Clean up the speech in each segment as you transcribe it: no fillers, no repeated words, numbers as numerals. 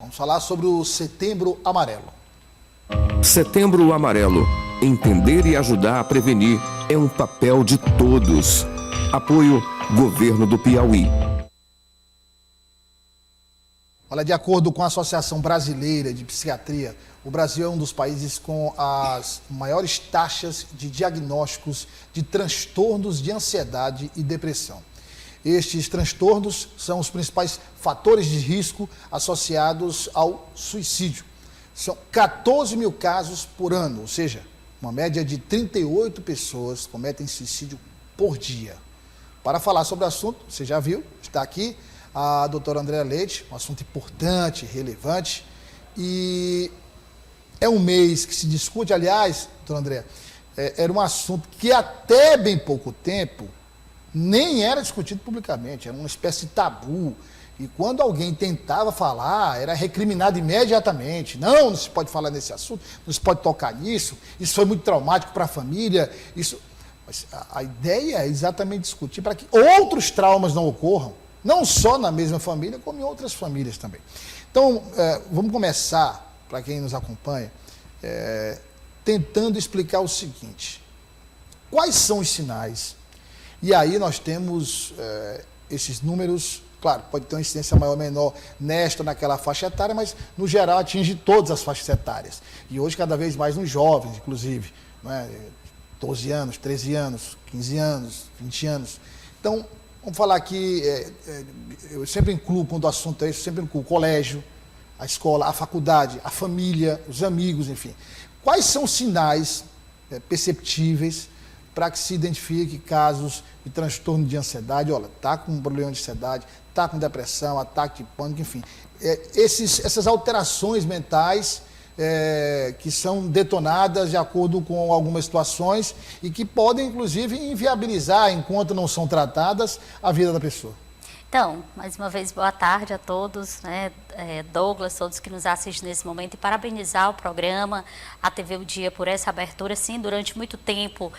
Vamos falar sobre o Setembro Amarelo. Setembro Amarelo. Entender e ajudar a prevenir é um papel de todos. Apoio Governo do Piauí. Olha, de acordo com a Associação Brasileira de Psiquiatria, o Brasil é um dos países com as maiores taxas de diagnósticos de transtornos de ansiedade e depressão. Estes transtornos são os principais fatores de risco associados ao suicídio. São 14 mil casos por ano, ou seja, uma média de 38 pessoas cometem suicídio por dia. Para falar sobre o assunto, você já viu, está aqui a doutora Andréa Leite, um assunto importante, relevante, e é um mês que se discute, aliás, doutora Andréa, era um assunto que até bem pouco tempo nem era discutido publicamente, era uma espécie de tabu, e quando alguém tentava falar, era recriminado imediatamente. Não se pode falar nesse assunto, não se pode tocar nisso, isso foi muito traumático para a família, isso... Mas a ideia é exatamente discutir para que outros traumas não ocorram, não só na mesma família, como em outras famílias também. Então, vamos começar, para quem nos acompanha, tentando explicar o seguinte: quais são os sinais? E aí nós temos esses números, claro, pode ter uma incidência maior ou menor nesta ou naquela faixa etária, mas no geral atinge todas as faixas etárias. E hoje cada vez mais nos jovens, inclusive, não é? 12 anos, 13 anos, 15 anos, 20 anos. Então, vamos falar aqui, eu sempre incluo, quando o assunto é esse, eu sempre incluo o colégio, a escola, a faculdade, a família, os amigos, enfim. Quais são os sinais perceptíveis para que se identifique casos de transtorno de ansiedade? Olha, está com um problema de ansiedade, está com depressão, ataque de pânico, enfim. Essas alterações mentais que são detonadas de acordo com algumas situações e que podem, inclusive, inviabilizar, enquanto não são tratadas, a vida da pessoa. Então, mais uma vez, boa tarde a todos, né? Douglas, todos que nos assistem nesse momento, e parabenizar o programa, a TV O Dia, por essa abertura. Sim, durante muito tempo,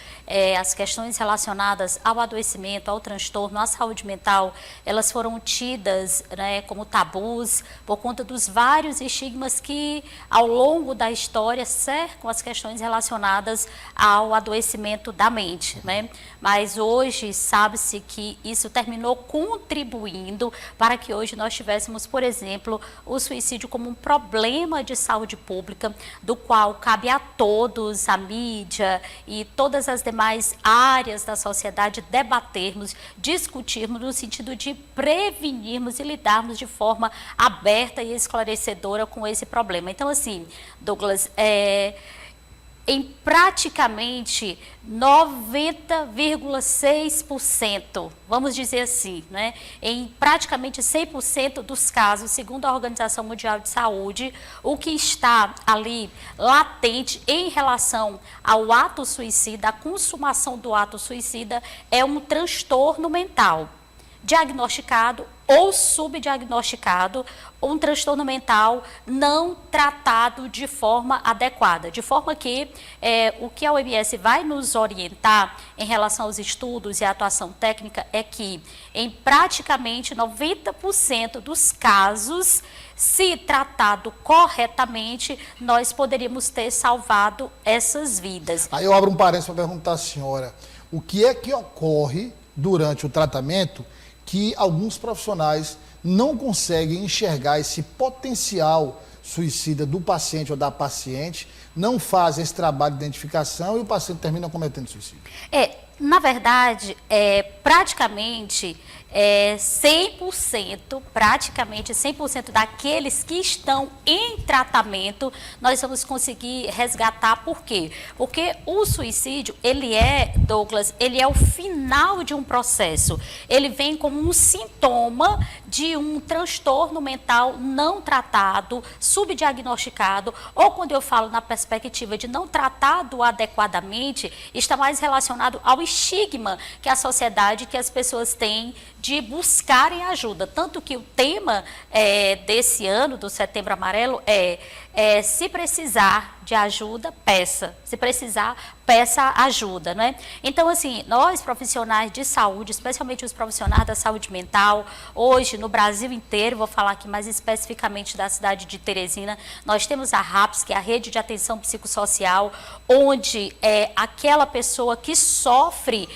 as questões relacionadas ao adoecimento, ao transtorno, à saúde mental, elas foram tidas, né, como tabus, por conta dos vários estigmas que, ao longo da história, cercam as questões relacionadas ao adoecimento da mente, né? Mas hoje, sabe-se que isso terminou contribuindo para que hoje nós tivéssemos, por exemplo, o suicídio como um problema de saúde pública, do qual cabe a todos, a mídia e todas as demais áreas da sociedade, debatermos, discutirmos no sentido de prevenirmos e lidarmos de forma aberta e esclarecedora com esse problema. Então, assim, Douglas, em praticamente 90,6%, vamos dizer assim, né? Em praticamente 100% dos casos, segundo a Organização Mundial de Saúde, o que está ali latente em relação ao ato suicida, a consumação do ato suicida, é um transtorno mental diagnosticado ou subdiagnosticado, ou um transtorno mental não tratado de forma adequada. De forma que o que a OMS vai nos orientar em relação aos estudos e à atuação técnica é que, em praticamente 90% dos casos, se tratado corretamente, nós poderíamos ter salvado essas vidas. Aí eu abro um parênteses para perguntar à senhora, o que é que ocorre durante o tratamento que alguns profissionais não conseguem enxergar esse potencial suicida do paciente ou da paciente, não fazem esse trabalho de identificação e o paciente termina cometendo suicídio? Na verdade, praticamente 100%, praticamente 100% daqueles que estão em tratamento, nós vamos conseguir resgatar. Por quê? Porque o suicídio, Douglas, ele é o final de um processo. Ele vem como um sintoma de um transtorno mental não tratado, subdiagnosticado, ou quando eu falo na perspectiva de não tratado adequadamente, está mais relacionado ao estigma que a sociedade, que as pessoas têm de buscarem ajuda. Tanto que o tema desse ano, do Setembro Amarelo, se precisar de ajuda, peça. Se precisar, peça ajuda, né? Então, assim, nós profissionais de saúde, especialmente os profissionais da saúde mental, hoje no Brasil inteiro, vou falar aqui mais especificamente da cidade de Teresina, nós temos a RAPS, que é a Rede de Atenção Psicossocial, onde aquela pessoa que sofre,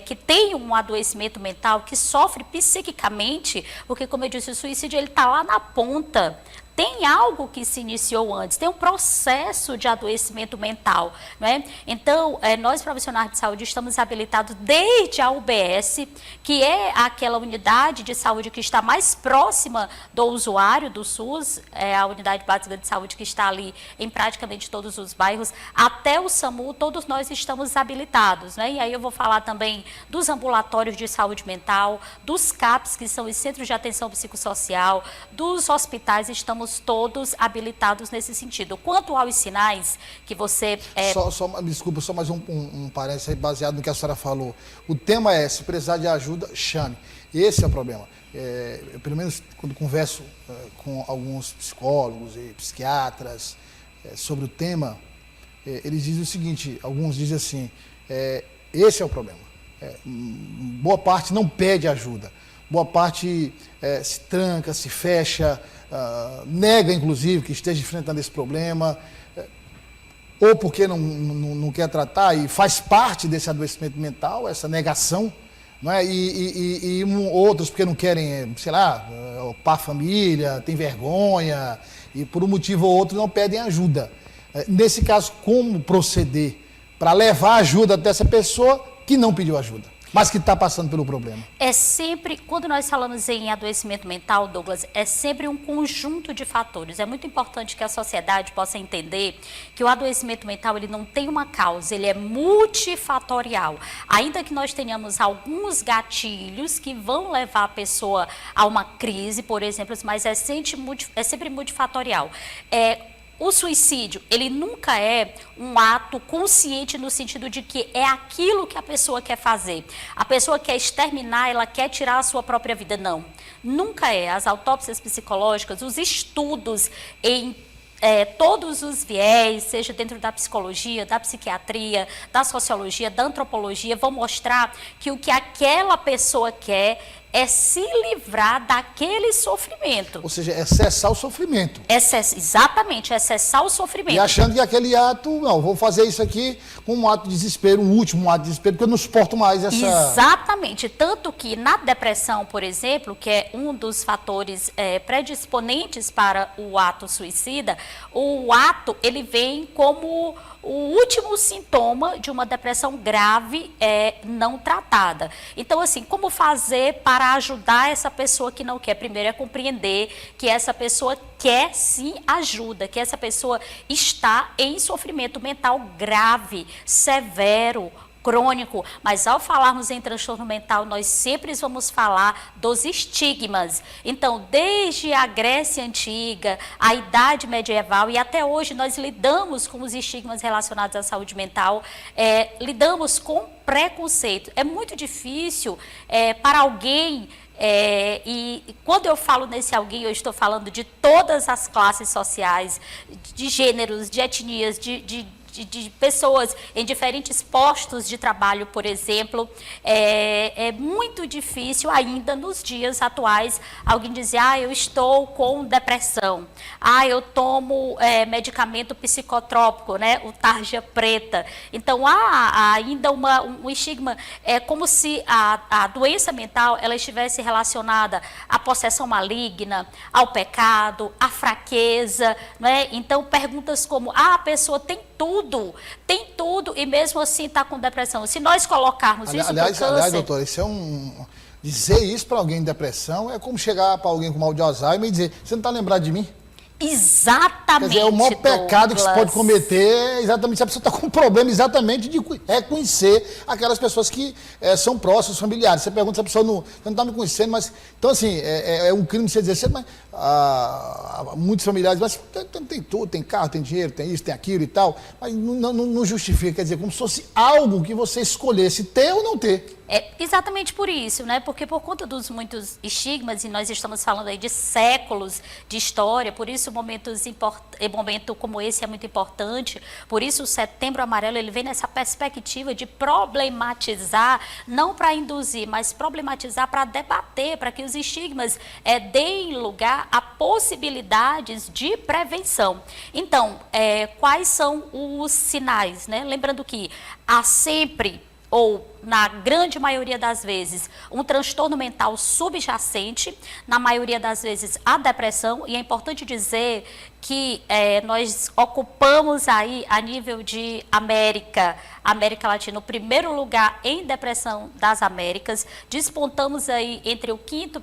que tem um adoecimento mental, que sofre psiquicamente, porque, como eu disse, o suicídio ele está lá na ponta. Tem algo que se iniciou antes, tem um processo de adoecimento mental, né? Então, nós profissionais de saúde estamos habilitados desde a UBS, que é aquela unidade de saúde que está mais próxima do usuário do SUS, a unidade básica de saúde que está ali em praticamente todos os bairros, até o SAMU, todos nós estamos habilitados, né? E aí eu vou falar também dos ambulatórios de saúde mental, dos CAPs, que são os Centros de Atenção Psicossocial, dos hospitais, estamos todos habilitados nesse sentido. Quanto aos sinais que você... Desculpa, só mais um parênteses aí baseado no que a senhora falou. O tema é, se precisar de ajuda, chame. Esse é o problema. Eu, pelo menos, quando converso com alguns psicólogos e psiquiatras sobre o tema, eles dizem o seguinte, alguns dizem assim, esse é o problema. Boa parte não pede ajuda. Boa parte se tranca, se fecha, nega, inclusive, que esteja enfrentando esse problema, ou porque não quer tratar, e faz parte desse adoecimento mental, essa negação, não é? E outros porque não querem, sei lá, ocupar a família, tem vergonha, e por um motivo ou outro não pedem ajuda. Nesse caso, como proceder para levar ajuda até essa pessoa que não pediu ajuda, mas que está passando pelo problema? É sempre, quando nós falamos em adoecimento mental, Douglas, é sempre um conjunto de fatores. É muito importante que a sociedade possa entender que o adoecimento mental ele não tem uma causa, ele é multifatorial. Ainda que nós tenhamos alguns gatilhos que vão levar a pessoa a uma crise, por exemplo, mas é sempre multifatorial. O suicídio, ele nunca é um ato consciente no sentido de que é aquilo que a pessoa quer fazer. A pessoa quer exterminar, ela quer tirar a sua própria vida. Não, nunca é. As autópsias psicológicas, os estudos em todos os viés, seja dentro da psicologia, da psiquiatria, da sociologia, da antropologia, vão mostrar que o que aquela pessoa quer é se livrar daquele sofrimento. Ou seja, é cessar o sofrimento. Exatamente, é cessar o sofrimento. E achando que aquele ato, não, vou fazer isso aqui como um ato de desespero, um último ato de desespero, porque eu não suporto mais essa... Exatamente, tanto que na depressão, por exemplo, que é um dos fatores predisponentes para o ato suicida, o ato, ele vem como o último sintoma de uma depressão grave não tratada. Então, assim, como fazer para ajudar essa pessoa que não quer? Primeiro é compreender que essa pessoa quer sim ajuda, que essa pessoa está em sofrimento mental grave, severo, crônico, mas ao falarmos em transtorno mental, nós sempre vamos falar dos estigmas. Então, desde a Grécia Antiga, a Idade Medieval e até hoje, nós lidamos com os estigmas relacionados à saúde mental, lidamos com preconceito. É muito difícil para alguém... e quando eu falo nesse alguém, eu estou falando de todas as classes sociais, de gêneros, de etnias, de pessoas em diferentes postos de trabalho, por exemplo. É muito difícil ainda nos dias atuais alguém dizer, eu estou com depressão, eu tomo medicamento psicotrópico, né, o tarja preta. Então há ainda um estigma, como se a doença mental ela estivesse relacionada à possessão maligna, ao pecado, à fraqueza, né? Então perguntas como, a pessoa tem tudo e mesmo assim está com depressão. Se nós colocarmos isso no câncer... Aliás, doutora, isso dizer isso para alguém em depressão é como chegar para alguém com mal de Alzheimer e dizer, você não está lembrado de mim? Exatamente, Quer dizer, o maior pecado que se pode cometer é exatamente se a pessoa está com um problema exatamente de reconhecer aquelas pessoas que são próximas, familiares. Você pergunta se a pessoa não está me conhecendo, mas... Então, assim, é um crime você dizer, mas muitos familiares, mas tem tudo, tem carro, tem dinheiro, tem isso, tem aquilo e tal, mas não justifica, quer dizer, como se fosse algo que você escolhesse ter ou não ter. É exatamente por isso, né? Porque por conta dos muitos estigmas, e nós estamos falando aí de séculos de história, por isso momento como esse é muito importante, por isso o Setembro Amarelo ele vem nessa perspectiva de problematizar, não para induzir, mas problematizar para debater, para que os estigmas deem lugar a possibilidades de prevenção. Então, quais são os sinais, né? Lembrando que há sempre, ou na grande maioria das vezes, um transtorno mental subjacente, na maioria das vezes a depressão, e é importante dizer que nós ocupamos aí, a nível de América Latina, o primeiro lugar em depressão das Américas, despontamos aí entre o 5º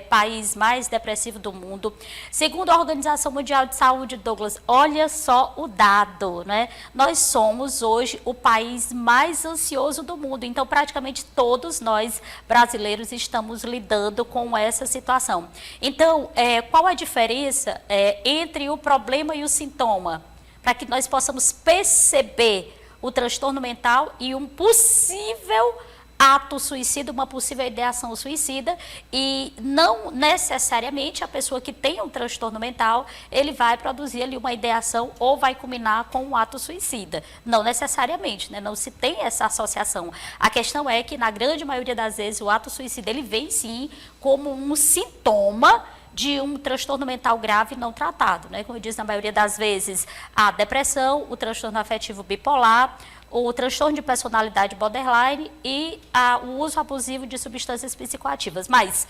país mais depressivo do mundo. Segundo a Organização Mundial de Saúde, Douglas, olha só o dado, né? Nós somos hoje o país mais ansioso do mundo, então praticamente todos nós brasileiros estamos lidando com essa situação. Então, qual a diferença entre o problema e o sintoma? Para que nós possamos perceber o transtorno mental e um possível ato suicida, uma possível ideação suicida, e não necessariamente a pessoa que tem um transtorno mental, ele vai produzir ali uma ideação ou vai culminar com um ato suicida. Não necessariamente, né? Não se tem essa associação. A questão é que, na grande maioria das vezes, o ato suicida, ele vem sim como um sintoma de um transtorno mental grave não tratado, né? Como eu disse, na maioria das vezes, a depressão, o transtorno afetivo bipolar, o transtorno de personalidade borderline e o uso abusivo de substâncias psicoativas. Mas,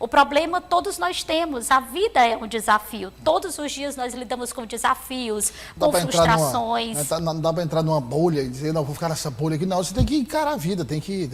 o problema todos nós temos, a vida é um desafio, todos os dias nós lidamos com desafios, com frustrações. Não dá para entrar numa bolha e dizer, não, vou ficar nessa bolha aqui, não, você tem que encarar a vida, tem que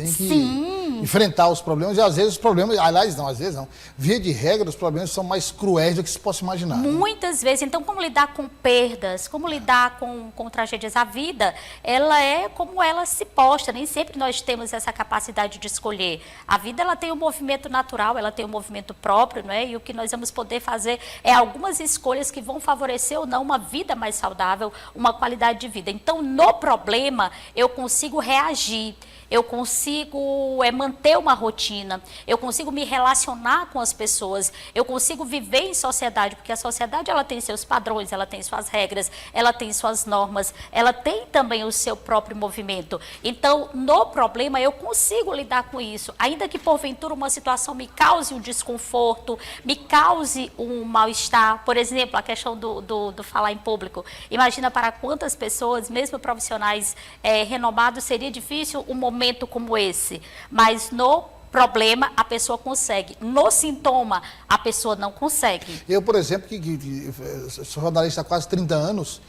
enfrentar os problemas, e às vezes os problemas, aliás não, via de regra os problemas são mais cruéis do que se possa imaginar. Muitas vezes, então como lidar com perdas, como lidar com tragédias, a vida ela é como ela se posta, nem sempre nós temos essa capacidade de escolher. A vida ela tem um movimento natural, ela tem um movimento próprio, não é? E o que nós vamos poder fazer é algumas escolhas que vão favorecer ou não uma vida mais saudável, uma qualidade de vida. Então, no problema, eu consigo reagir, eu consigo manter uma rotina, eu consigo me relacionar com as pessoas, eu consigo viver em sociedade, porque a sociedade ela tem seus padrões, ela tem suas regras, ela tem suas normas, ela tem também o seu próprio movimento. Então, no problema, eu consigo lidar com isso, ainda que porventura uma situação me cause um desconforto, me cause um mal-estar. Por exemplo, a questão do falar em público. Imagina para quantas pessoas, mesmo profissionais renomados, seria difícil um momento como esse, mas no problema a pessoa consegue, no sintoma a pessoa não consegue. Eu, por exemplo, que sou jornalista há quase 30 anos,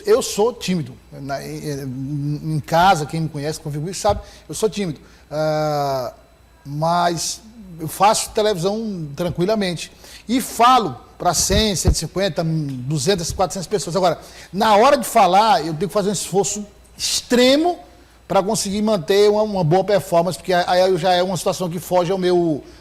eu sou tímido. Em casa, quem me conhece, convive comigo, sabe, eu sou tímido. Mas eu faço televisão tranquilamente e falo para 100, 150, 200, 400 pessoas. Agora, na hora de falar, eu tenho que fazer um esforço extremo para conseguir manter uma boa performance, porque aí já é uma situação que foge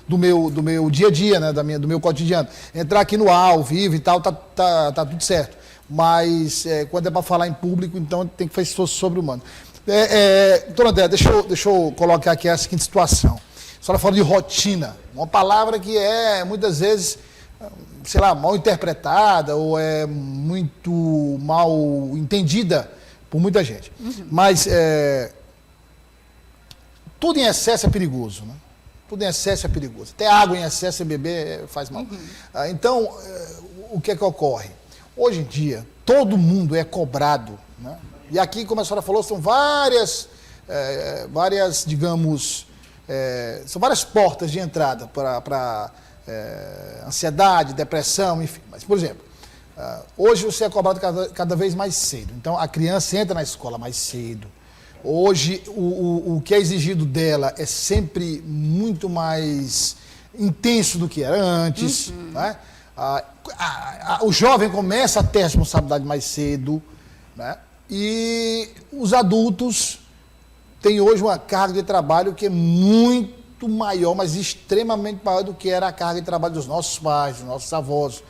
do meu dia a dia, né, do meu cotidiano. Entrar aqui no ar, ao vivo e tal, tá tudo certo. Mas quando é para falar em público, então tem que fazer esforço sobre-humano. Doutor André, deixa eu colocar aqui a seguinte situação. A senhora fala de rotina, uma palavra que é muitas vezes, sei lá, mal interpretada ou é muito mal entendida por muita gente. Uhum. Mas tudo em excesso é perigoso, né? Tudo em excesso é perigoso. Até água em excesso, beber faz mal. Uhum. Então, o que é que ocorre? Hoje em dia, todo mundo é cobrado, né? E aqui, como a senhora falou, são várias, digamos, são várias portas de entrada para ansiedade, depressão, enfim. Mas, por exemplo, hoje você é cobrado cada vez mais cedo. Então, a criança entra na escola mais cedo. Hoje, o que é exigido dela é sempre muito mais intenso do que era antes. Uhum. Né? O jovem começa a ter responsabilidade mais cedo. Né? E os adultos têm hoje uma carga de trabalho que é muito muito maior, mas extremamente maior do que era a carga de trabalho dos nossos pais, dos nossos avós.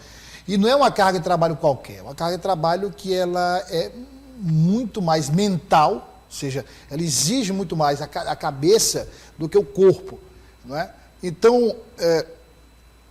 E não é uma carga de trabalho qualquer, é uma carga de trabalho que ela é muito mais mental, ou seja, ela exige muito mais a cabeça do que o corpo, não é? Então,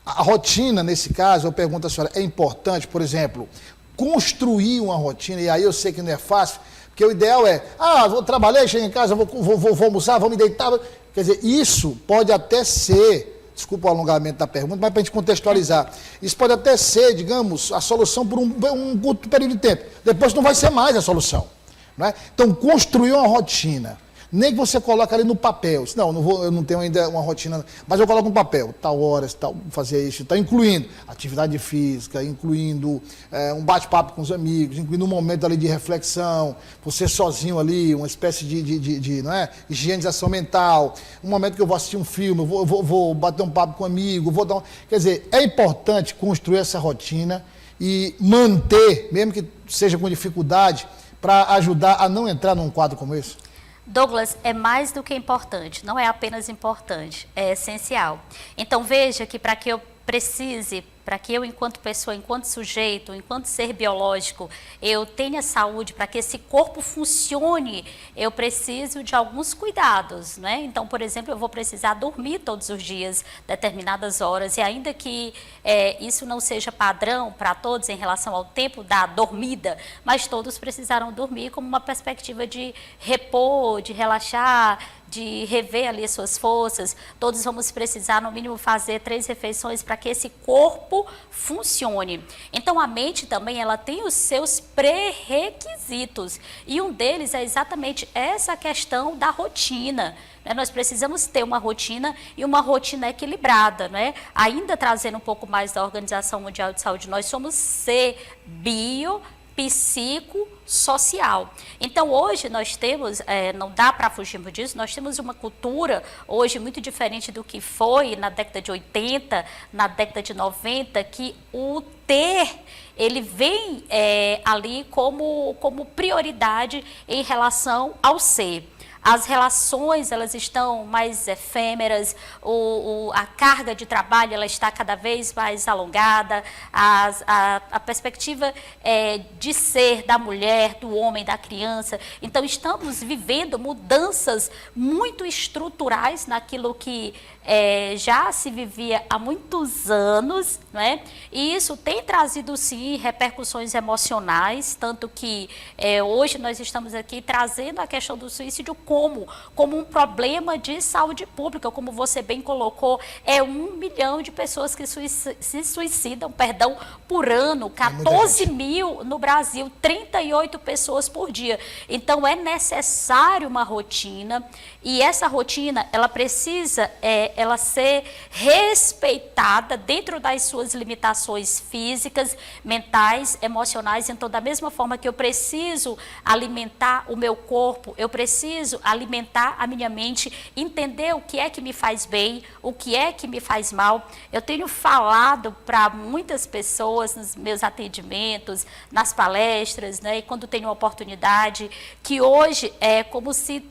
a rotina, nesse caso, eu pergunto à senhora, é importante, por exemplo, construir uma rotina, e aí eu sei que não é fácil, porque o ideal é, vou trabalhar, chego em casa, vou almoçar, vou me deitar. Quer dizer, isso pode até ser, desculpa o alongamento da pergunta, mas para a gente contextualizar, isso pode até ser, digamos, a solução por um curto período de tempo. Depois não vai ser mais a solução. Não é? Então, construir uma rotina, nem que você coloque ali no papel. Não, eu não tenho ainda uma rotina, mas eu coloco no papel, tal horas, tal, fazer isso, está incluindo atividade física, incluindo um bate-papo com os amigos, incluindo um momento ali de reflexão, você sozinho ali, uma espécie de não é? Higienização mental, um momento que eu vou assistir um filme, eu vou bater um papo com um amigo, quer dizer, é importante construir essa rotina e manter, mesmo que seja com dificuldade, para ajudar a não entrar num quadro como esse? Douglas, é mais do que importante, não é apenas importante, é essencial. Então veja que para que eu precise, para que eu enquanto pessoa, enquanto sujeito, enquanto ser biológico, eu tenha saúde, para que esse corpo funcione, eu preciso de alguns cuidados, né? Então, por exemplo, eu vou precisar dormir todos os dias, determinadas horas, e ainda que isso não seja padrão para todos em relação ao tempo da dormida, mas todos precisarão dormir como uma perspectiva de repor, de relaxar, de rever ali as suas forças. Todos vamos precisar, no mínimo, fazer 3 refeições para que esse corpo funcione. Então, a mente também, ela tem os seus pré-requisitos. E um deles é exatamente essa questão da rotina. Nós precisamos ter uma rotina e uma rotina equilibrada, né? Ainda trazendo um pouco mais da Organização Mundial de Saúde, nós somos psicossocial. Então, hoje nós temos, não dá para fugirmos disso, nós temos uma cultura hoje muito diferente do que foi na década de 80, na década de 90, que o ter, ele vem ali como prioridade em relação ao ser. As relações, elas estão mais efêmeras, a carga de trabalho, ela está cada vez mais alongada, a perspectiva de ser da mulher, do homem, da criança. Então, estamos vivendo mudanças muito estruturais naquilo que já se vivia há muitos anos, né? E isso tem trazido, sim, repercussões emocionais, tanto que hoje nós estamos aqui trazendo a questão do suicídio como um problema de saúde pública, como você bem colocou, 1 milhão de pessoas que se suicidam, por ano, 14 mil no Brasil, 38 pessoas por dia. Então, é necessário uma rotina, e essa rotina, ela precisa ela ser respeitada dentro das suas limitações físicas, mentais, emocionais. Então, da mesma forma que eu preciso alimentar o meu corpo, eu preciso alimentar a minha mente, entender o que é que me faz bem, o que é que me faz mal. Eu tenho falado para muitas pessoas nos meus atendimentos, nas palestras, né, e quando tenho oportunidade, que hoje é como se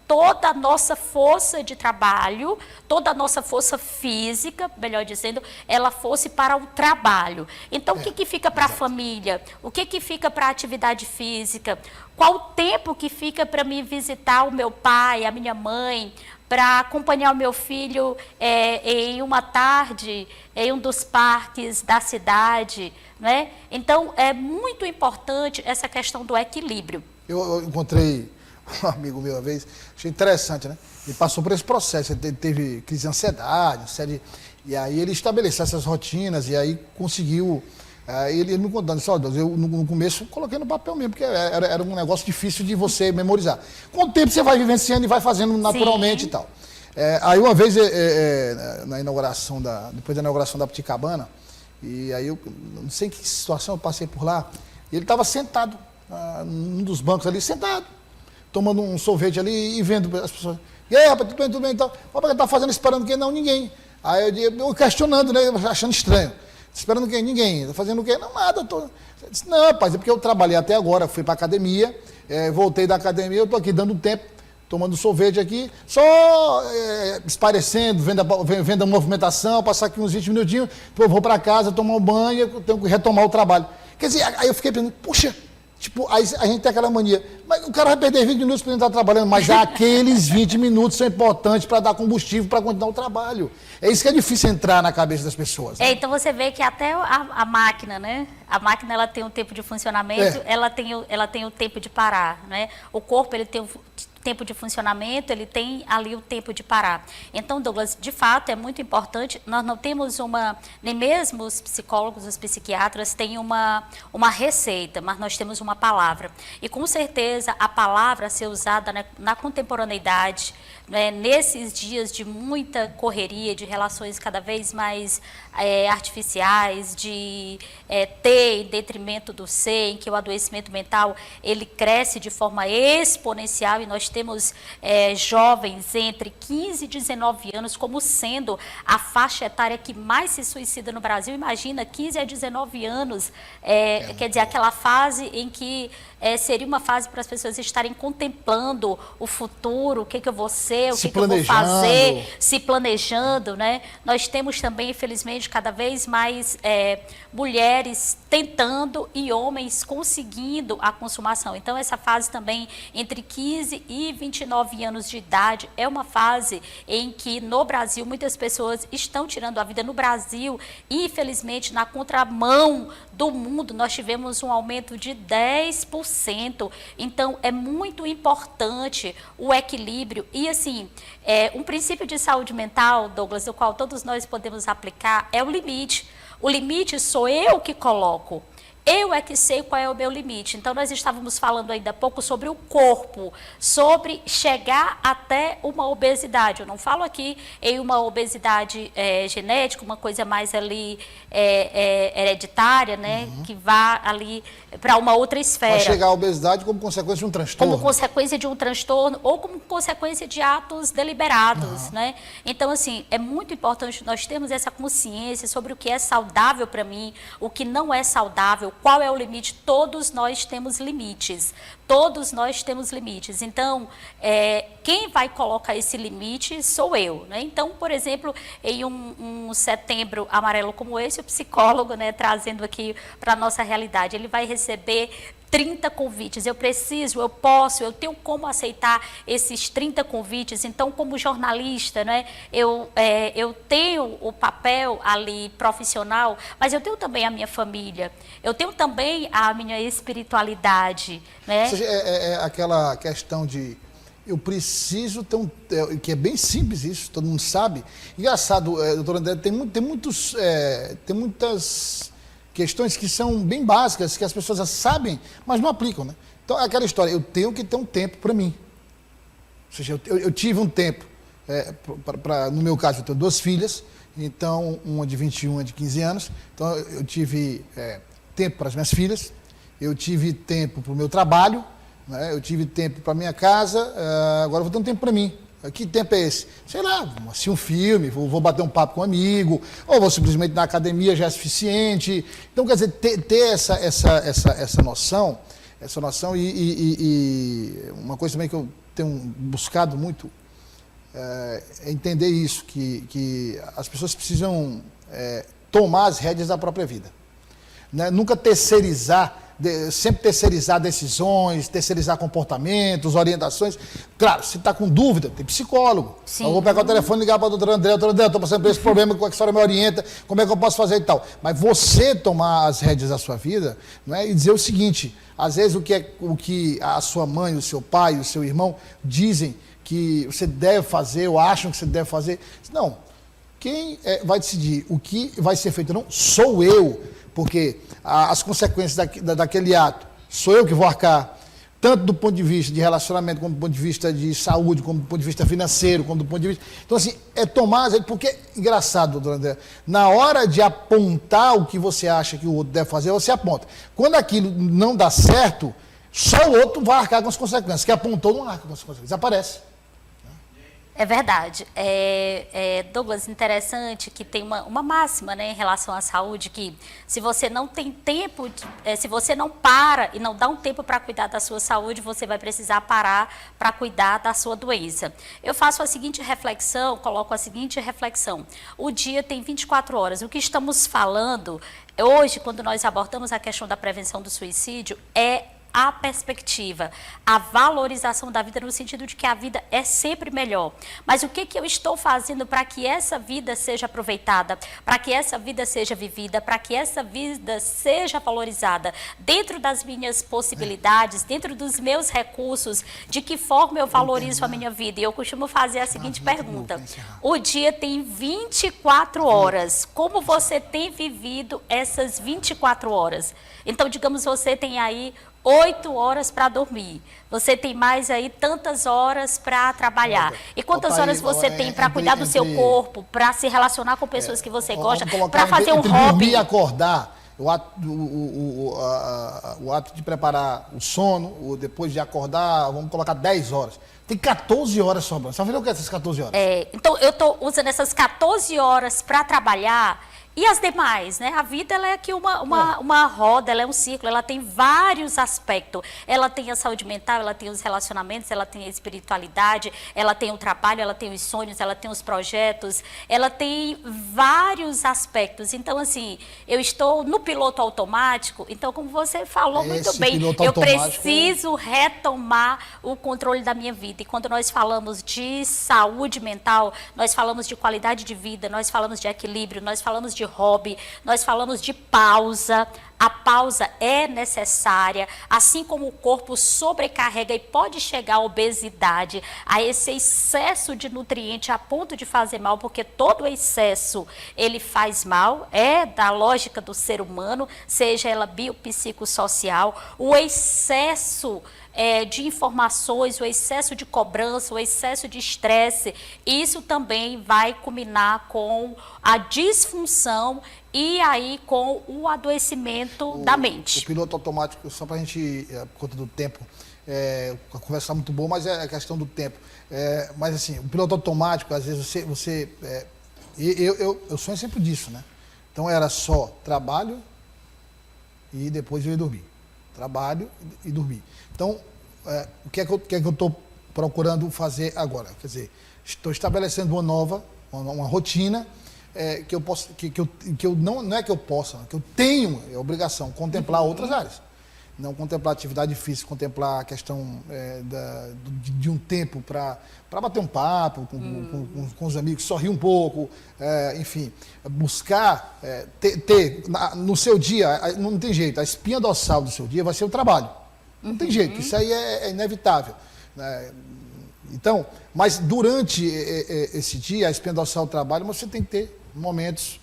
toda a nossa força de trabalho, toda a nossa força física, melhor dizendo, ela fosse para o trabalho. Então, o que fica para a família? O que fica para a atividade física? Qual o tempo que fica para me visitar o meu pai, a minha mãe, para acompanhar o meu filho em uma tarde, em um dos parques da cidade, né? Então, é muito importante essa questão do equilíbrio. Eu encontrei um amigo meu uma vez, achei interessante, né? Ele passou por esse processo, ele teve crise de ansiedade, e aí ele estabeleceu essas rotinas, e aí conseguiu, ele me contando, disse, eu no começo coloquei no papel mesmo, porque era um negócio difícil de você memorizar. Com o tempo você vai vivenciando e vai fazendo naturalmente. Sim. E tal. Aí uma vez, depois da inauguração da Apiticabana, e aí eu não sei em que situação eu passei por lá, e ele estava sentado, num dos bancos ali, sentado, tomando um sorvete ali e vendo as pessoas. E aí, rapaz, tudo bem, então. O que tá fazendo, esperando quem? Não, ninguém. Aí eu questionando, né, achando estranho. Esperando quem? Ninguém. Tá fazendo o quê? Não, nada. Eu disse, não, rapaz, é porque eu trabalhei até agora, fui para academia, voltei da academia, eu tô aqui dando tempo tomando sorvete aqui, só esparecendo, vendo a movimentação, passar aqui uns 20 minutinhos, depois eu vou para casa, tomar um banho, eu tenho que retomar o trabalho. Quer dizer, aí eu fiquei pensando, puxa, tipo, aí a gente tem aquela mania, mas o cara vai perder 20 minutos para ele estar trabalhando, mas aqueles 20 minutos são importantes para dar combustível para continuar o trabalho. É isso que é difícil entrar na cabeça das pessoas. Né? Então você vê que até a máquina, né? A máquina ela tem um tempo de funcionamento, ela tem o tempo de parar, né? O corpo ele tem o tempo de funcionamento, ele tem ali o tempo de parar. Então, Douglas, de fato, é muito importante, nós não temos nem mesmo os psicólogos, os psiquiatras têm uma receita, mas nós temos uma palavra. E com certeza a palavra a ser usada na contemporaneidade, né, nesses dias de muita correria, de relações cada vez mais artificiais, de ter em detrimento do ser, em que o adoecimento mental ele cresce de forma exponencial e nós temos jovens entre 15 e 19 anos como sendo a faixa etária que mais se suicida no Brasil. Imagina, 15 a 19 anos, quer dizer, aquela fase em que seria uma fase para as pessoas estarem contemplando o futuro, o que eu vou ser, o que eu vou fazer, se planejando, né? Nós temos também, infelizmente, cada vez mais mulheres tentando e homens conseguindo a consumação. Então, essa fase também entre 15 e 29 anos de idade é uma fase em que no Brasil muitas pessoas estão tirando a vida. No Brasil, infelizmente, na contramão do mundo, nós tivemos um aumento de 10%. Então, é muito importante o equilíbrio e, assim, um princípio de saúde mental, Douglas, o qual todos nós podemos aplicar, é o limite. O limite sou eu que coloco. Eu é que sei qual é o meu limite. Então, nós estávamos falando ainda há pouco sobre o corpo, sobre chegar até uma obesidade. Eu não falo aqui em uma obesidade genética, uma coisa mais ali hereditária, né? Que vá ali para uma outra esfera. Vai chegar à obesidade como consequência de um transtorno. Como consequência de um transtorno ou como consequência de atos deliberados, né? Então, assim, é muito importante nós termos essa consciência sobre o que é saudável para mim, o que não é saudável, qual é o limite. Todos nós temos limites. Todos nós temos limites. Então, quem vai colocar esse limite sou eu, né? Então, por exemplo, em um setembro amarelo como esse, o psicólogo, né, trazendo aqui para a nossa realidade, ele vai receber 30 convites. Eu preciso, eu posso, eu tenho como aceitar esses 30 convites. Então, como jornalista, né, eu tenho o papel ali profissional, mas eu tenho também a minha família, eu tenho também a minha espiritualidade, né? Ou seja, é aquela questão de eu preciso ter que é bem simples isso, todo mundo sabe. Engraçado, doutor André, tem muitas questões que são bem básicas, que as pessoas sabem, mas não aplicam, né? Então, é aquela história, eu tenho que ter um tempo para mim. Ou seja, eu tive um tempo, no meu caso, eu tenho 2 filhas, então, uma de 21 e uma de 15 anos, então eu tive tempo para as minhas filhas, eu tive tempo para o meu trabalho, né? Eu tive tempo para minha casa, agora eu vou ter um tempo para mim. Que tempo é esse? Sei lá, vou assistir um filme, vou bater um papo com um amigo, ou vou simplesmente na academia, já é suficiente. Então, quer dizer, ter essa noção e uma coisa também que eu tenho buscado muito é entender isso, que as pessoas precisam tomar as rédeas da própria vida. Né? Nunca terceirizar, sempre terceirizar decisões, terceirizar comportamentos, orientações. Claro, se está com dúvida, tem psicólogo. Sim. Eu vou pegar o telefone e ligar para o doutor André, estou passando por esse problema, como é que a senhora me orienta, como é que eu posso fazer e tal. Mas você tomar as rédeas da sua vida, né, e dizer o seguinte, às vezes o que a sua mãe, o seu pai, o seu irmão dizem que você deve fazer ou acham que você deve fazer, não. Quem vai decidir o que vai ser feito ou não sou eu, porque as consequências daquele ato sou eu que vou arcar, tanto do ponto de vista de relacionamento, como do ponto de vista de saúde, como do ponto de vista financeiro, como do ponto de vista... Então, assim, tomar... Porque, engraçado, doutor André, na hora de apontar o que você acha que o outro deve fazer, você aponta. Quando aquilo não dá certo, só o outro vai arcar com as consequências. Quem apontou não arca com as consequências, aparece. É verdade. Douglas, interessante que tem uma máxima, né, em relação à saúde, que se você não tem tempo, se você não para e não dá um tempo para cuidar da sua saúde, você vai precisar parar para cuidar da sua doença. Eu faço a seguinte reflexão, coloco a seguinte reflexão. O dia tem 24 horas. O que estamos falando hoje, quando nós abordamos a questão da prevenção do suicídio, é a perspectiva, a valorização da vida no sentido de que a vida é sempre melhor. Mas o que eu estou fazendo para que essa vida seja aproveitada, para que essa vida seja vivida, para que essa vida seja valorizada dentro das minhas possibilidades, dentro dos meus recursos, de que forma eu valorizo a minha vida? E eu costumo fazer a seguinte pergunta: o dia tem 24 horas, como você tem vivido essas 24 horas? Então, digamos, você tem aí 8 horas para dormir. Você tem mais aí tantas horas para trabalhar. E quantas horas você tem para cuidar do seu corpo, para se relacionar com pessoas que você gosta, para fazer um hobby? Dormir e acordar, o ato de preparar o sono, depois de acordar, vamos colocar 10 horas. Tem 14 horas sobrando. Você vai fazer o que essas 14 horas? Então, eu estou usando essas 14 horas para trabalhar. E as demais, né? A vida, ela é aqui uma roda, ela é um ciclo, ela tem vários aspectos. Ela tem a saúde mental, ela tem os relacionamentos, ela tem a espiritualidade, ela tem o trabalho, ela tem os sonhos, ela tem os projetos, ela tem vários aspectos. Então, assim, eu estou no piloto automático, então, como você falou muito bem, eu preciso retomar o controle da minha vida. E quando nós falamos de saúde mental, nós falamos de qualidade de vida, nós falamos de equilíbrio, nós falamos de hobby, nós falamos de pausa. A pausa é necessária, assim como o corpo sobrecarrega e pode chegar à obesidade, a esse excesso de nutriente a ponto de fazer mal, porque todo excesso ele faz mal, é da lógica do ser humano, seja ela biopsicossocial. O excesso de informações, o excesso de cobrança, o excesso de estresse, isso também vai culminar com a disfunção e aí com o adoecimento da mente. O piloto automático, só para a gente, por conta do tempo, a conversa está muito boa, mas é a questão do tempo. Mas assim, o piloto automático, às vezes eu sonho sempre disso, né? Então era só trabalho e depois eu ia dormir. Trabalho e dormir. Então, o que é que eu estou procurando fazer agora? Quer dizer, estou estabelecendo uma nova, uma rotina que eu posso, que eu não é que eu possa, que eu tenho a obrigação de contemplar outras áreas. Não contemplar atividade física, contemplar a questão de um tempo para bater um papo com os amigos, sorrir um pouco, enfim, buscar ter no seu dia, não tem jeito, a espinha dorsal do seu dia vai ser o trabalho. Não tem jeito, isso aí é inevitável. Né? Então, mas durante esse dia, a espinha dorsal do trabalho, você tem que ter momentos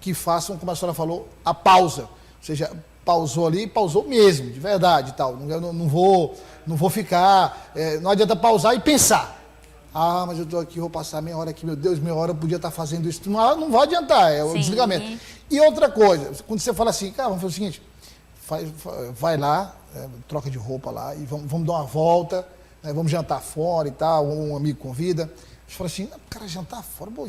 que façam, como a senhora falou, a pausa. Ou seja, pausou ali, pausou mesmo, de verdade e tal. Eu não vou ficar, não adianta pausar e pensar. Ah, mas eu estou aqui, vou passar meia hora aqui, meu Deus, meia hora eu podia estar fazendo isso. Não vai adiantar, é o desligamento. E outra coisa, quando você fala assim, cara, vamos fazer o seguinte, vai lá, troca de roupa lá e vamos dar uma volta, né, vamos jantar fora e tal, um amigo convida. Você fala assim, cara, jantar fora, pô,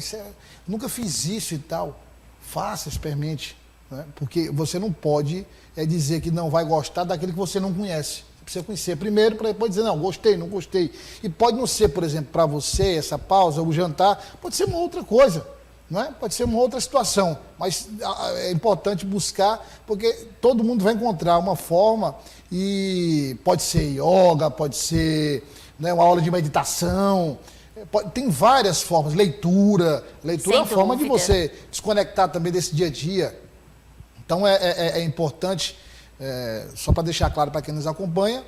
nunca fiz isso e tal. Faça, experimente. Né? Porque você não pode dizer que não vai gostar daquele que você não conhece. Você precisa conhecer primeiro para depois dizer, não, gostei, não gostei. E pode não ser, por exemplo, para você, essa pausa, o jantar, pode ser uma outra coisa. Não é? Pode ser uma outra situação. Mas é importante buscar, porque todo mundo vai encontrar uma forma, e pode ser yoga, pode ser, né, uma aula de meditação. Tem várias formas, leitura é uma forma de você desconectar também desse dia a dia. Então é importante, só para deixar claro para quem nos acompanha,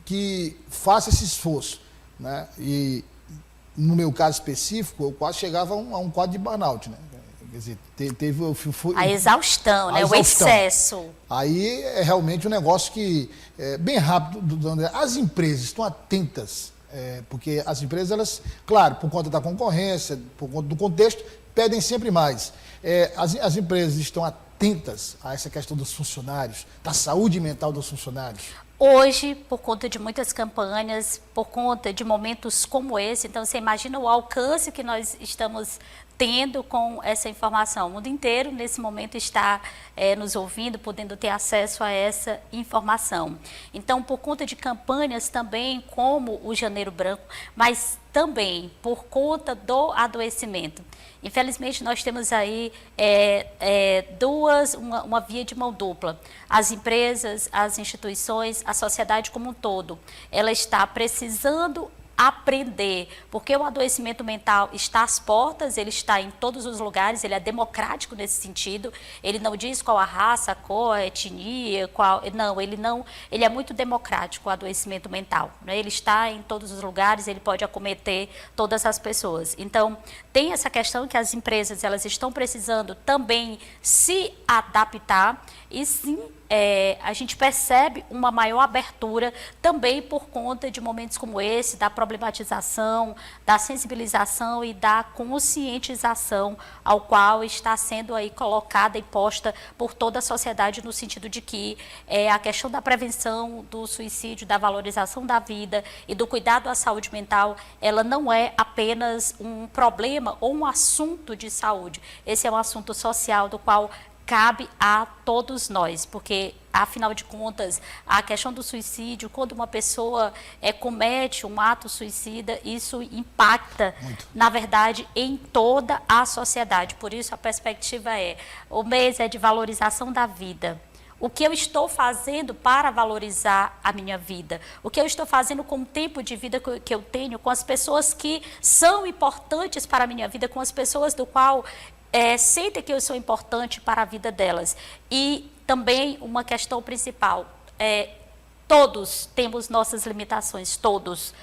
que faça esse esforço. Né? E no meu caso específico, eu quase chegava a um quadro de burnout. Né? Quer dizer, a exaustão, né? O excesso. Aí é realmente um negócio que, bem rápido, as empresas estão atentas. Porque as empresas, elas, claro, por conta da concorrência, por conta do contexto, pedem sempre mais. As empresas estão atentas a essa questão dos funcionários, da saúde mental dos funcionários. Hoje, por conta de muitas campanhas, por conta de momentos como esse, então você imagina o alcance que nós estamos tendo com essa informação. O mundo inteiro, nesse momento, está nos ouvindo, podendo ter acesso a essa informação. Então, por conta de campanhas também, como o Janeiro Branco, mas também por conta do adoecimento. Infelizmente, nós temos aí uma via de mão dupla. As empresas, as instituições, a sociedade como um todo, ela está precisando aprender, porque o adoecimento mental está às portas, ele está em todos os lugares, ele é democrático nesse sentido, ele não diz qual a raça, a cor, a etnia, ele é muito democrático, o adoecimento mental, né? Ele está em todos os lugares, ele pode acometer todas as pessoas. Então, tem essa questão que as empresas, elas estão precisando também se adaptar e sim, a gente percebe uma maior abertura também por conta de momentos como esse, da problematização, da sensibilização e da conscientização ao qual está sendo aí colocada e posta por toda a sociedade no sentido de que a questão da prevenção do suicídio, da valorização da vida e do cuidado à saúde mental, ela não é apenas um problema ou um assunto de saúde. Esse é um assunto social do qual cabe a todos nós, porque, afinal de contas, a questão do suicídio, quando uma pessoa comete um ato suicida, isso impacta, na verdade, em toda a sociedade. Por isso, a perspectiva o mês é de valorização da vida. O que eu estou fazendo para valorizar a minha vida? O que eu estou fazendo com o tempo de vida que eu tenho, com as pessoas que são importantes para a minha vida, com as pessoas do qual sentem que eu sou importante para a vida delas. E também uma questão principal, todos temos nossas limitações, todos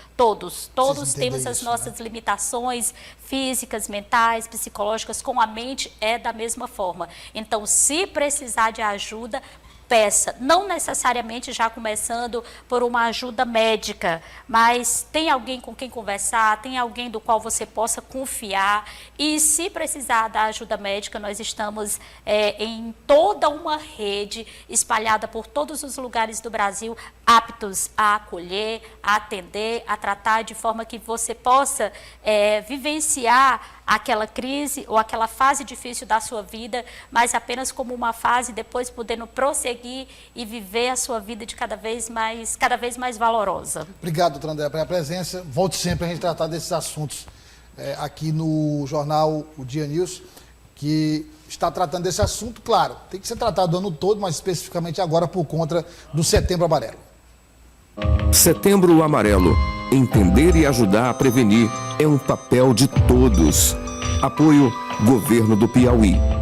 temos as nossas limitações físicas, mentais, psicológicas, com a mente é da mesma forma. Então, se precisar de ajuda, peça, não necessariamente já começando por uma ajuda médica, mas tem alguém com quem conversar, tem alguém do qual você possa confiar, e se precisar da ajuda médica, nós estamos em toda uma rede espalhada por todos os lugares do Brasil, aptos a acolher, a atender, a tratar de forma que você possa vivenciar aquela crise ou aquela fase difícil da sua vida, mas apenas como uma fase, depois podendo prosseguir e viver a sua vida de cada vez mais valorosa. Obrigado, doutora Andréa, pela presença. Volte sempre a gente tratar desses assuntos aqui no jornal O Dia News, que está tratando desse assunto, claro, tem que ser tratado o ano todo, mas especificamente agora por conta do Setembro Amarelo. Setembro Amarelo. Entender e ajudar a prevenir é um papel de todos. Apoio Governo do Piauí.